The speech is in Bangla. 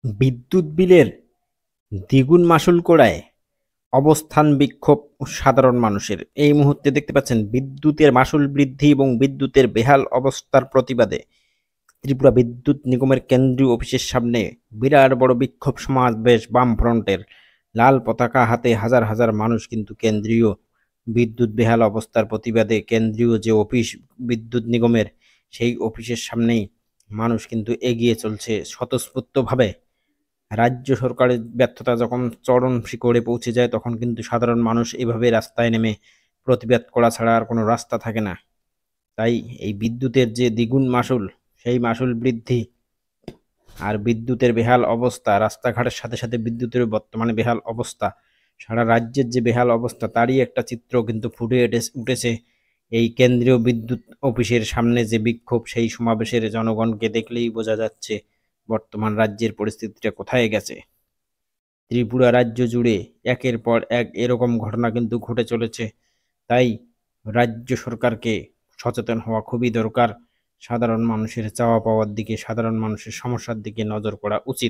বিদ্যুৎ বিলের দ্বিগুণ মাশুল করায় অবস্থান বিক্ষোভ সাধারণ মানুষের। এই মুহূর্তে দেখতে পাচ্ছেন বিদ্যুতের মাশুল বৃদ্ধি এবং বিদ্যুতের বেহাল অবস্থার প্রতিবাদে ত্রিপুরা বিদ্যুৎ নিগমের কেন্দ্রীয় অফিসের সামনে বিরাট বড় বিক্ষোভ সমাবেশ বামফ্রন্টের। লাল পতাকা হাতে হাজার হাজার মানুষ কিন্তু কেন্দ্রীয় বিদ্যুৎ বেহাল অবস্থার প্রতিবাদে কেন্দ্রীয় যে অফিস বিদ্যুৎ নিগমের সেই অফিসের সামনেই মানুষ কিন্তু এগিয়ে চলছে স্বতঃস্ফূর্তভাবে। রাজ্য সরকারের ব্যর্থতা যখন চরম শিখরে পৌঁছে যায় তখন কিন্তু সাধারণ মানুষ এভাবে রাস্তায় নেমে প্রতিবাদ করা ছাড়া আর কোনো রাস্তা থাকে না। তাই এই বিদ্যুতের যে দ্বিগুণ মাশুল, সেই মাশুল বৃদ্ধি আর বিদ্যুতের বেহাল অবস্থা, রাস্তাঘাটের সাথে সাথে বিদ্যুতের বর্তমানে বেহাল অবস্থা, সারা রাজ্যের যে বেহাল অবস্থা তারই একটা চিত্র কিন্তু ফুটে উঠেছে এই কেন্দ্রীয় বিদ্যুৎ অফিসের সামনে যে বিক্ষোভ। সেই সমাবেশের জনগণকে দেখলেই বোঝা যাচ্ছে বর্তমান রাজ্যের পরিস্থিতিটা কোথায় গেছে। ত্রিপুরা রাজ্য জুড়ে একের পর এক এরকম ঘটনা কিন্তু ঘটে চলেছে। তাই রাজ্য সরকারকে সচেতন হওয়া খুবই দরকার। সাধারণ মানুষের চাওয়া পাওয়ার দিকে, সাধারণ মানুষের সমস্যার দিকে নজর করা উচিত।